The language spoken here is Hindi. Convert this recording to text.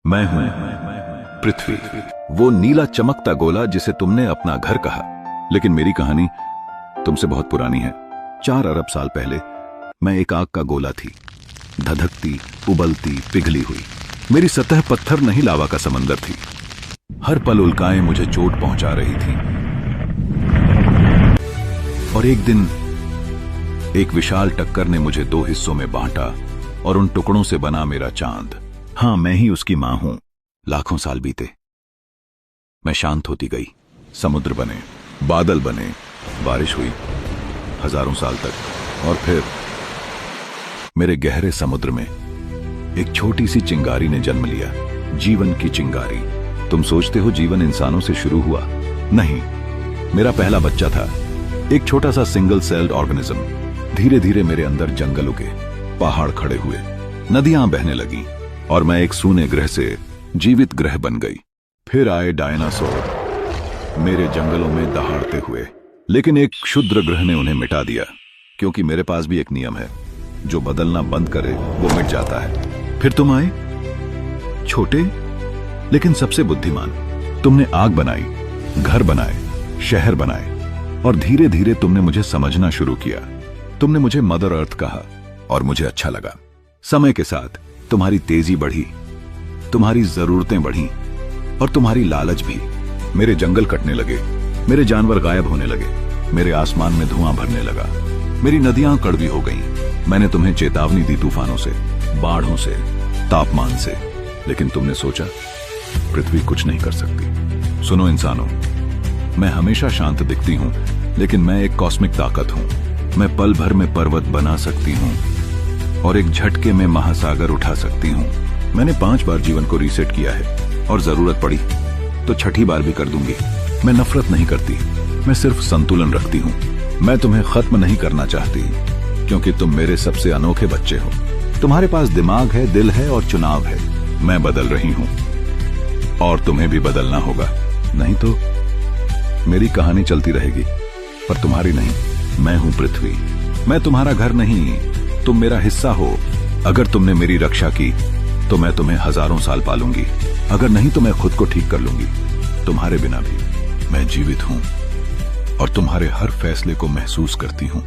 मैं हूं पृथ्वी, वो नीला चमकता गोला जिसे तुमने अपना घर कहा। लेकिन मेरी कहानी तुमसे बहुत पुरानी है। 4 अरब साल पहले मैं एक आग का गोला थी, धधकती, उबलती, पिघली हुई। मेरी सतह पत्थर नहीं, लावा का समंदर थी। हर पल उल्काएं मुझे चोट पहुंचा रही थी। और एक दिन एक विशाल टक्कर ने मुझे 2 हिस्सों में बांटा और उन टुकड़ों से बना मेरा चांद। हां, मैं ही उसकी मां हूं। लाखों साल बीते, मैं शांत होती गई। समुद्र बने, बादल बने, बारिश हुई हजारों साल तक। और फिर मेरे गहरे समुद्र में एक छोटी सी चिंगारी ने जन्म लिया, जीवन की चिंगारी। तुम सोचते हो जीवन इंसानों से शुरू हुआ? नहीं, मेरा पहला बच्चा था, एक छोटा सा सिंगल सेल्ड ऑर्गेनिज्म। धीरे धीरे मेरे अंदर जंगल उगे, पहाड़ खड़े हुए, नदियां बहने लगीं और मैं एक सूने ग्रह से जीवित ग्रह बन गई। फिर आए डायनासोर मेरे जंगलों में दहाड़ते हुए, लेकिन एक क्षुद्र ग्रह ने उन्हें मिटा दिया, क्योंकि मेरे पास भी एक नियम है, जो बदलना बंद करे वो मिट जाता है। फिर तुम आए, छोटे लेकिन सबसे बुद्धिमान। तुमने आग बनाई, घर बनाए, शहर बनाए, और धीरे धीरे तुमने मुझे समझना शुरू किया। तुमने मुझे मदर अर्थ कहा और मुझे अच्छा लगा। समय के साथ तुम्हारी तेजी बढ़ी, तुम्हारी जरूरतें बढ़ी और तुम्हारी लालच भी। मेरे जंगल कटने लगे, मेरे जानवर गायब होने लगे, मेरे आसमान में धुआं भरने लगा, मेरी नदियां कड़वी हो गईं। मैंने तुम्हें चेतावनी दी तूफानों से, बाढ़ों से, तापमान से, लेकिन तुमने सोचा पृथ्वी कुछ नहीं कर सकती। सुनो इंसानों, मैं हमेशा शांत दिखती हूं, लेकिन मैं एक कॉस्मिक ताकत हूं। मैं पल भर में पर्वत बना सकती हूं और एक झटके में महासागर उठा सकती हूं। मैंने 5 बार जीवन को रीसेट किया है, और जरूरत पड़ी तो 6ठी बार भी कर दूंगी। मैं नफरत नहीं करती, मैं सिर्फ संतुलन रखती हूं। मैं तुम्हें खत्म नहीं करना चाहती, क्योंकि तुम मेरे सबसे अनोखे बच्चे हो। तुम्हारे पास दिमाग है, दिल है और चुनाव है। मैं बदल रही हूं और तुम्हें भी बदलना होगा, नहीं तो मेरी कहानी चलती रहेगी, पर तुम्हारी नहीं। मैं हूं पृथ्वी, मैं तुम्हारा घर नहीं, तुम मेरा हिस्सा हो। अगर तुमने मेरी रक्षा की तो मैं तुम्हें हजारों साल पालूंगी, अगर नहीं तो मैं खुद को ठीक कर लूंगी। तुम्हारे बिना भी मैं जीवित हूं और तुम्हारे हर फैसले को महसूस करती हूं।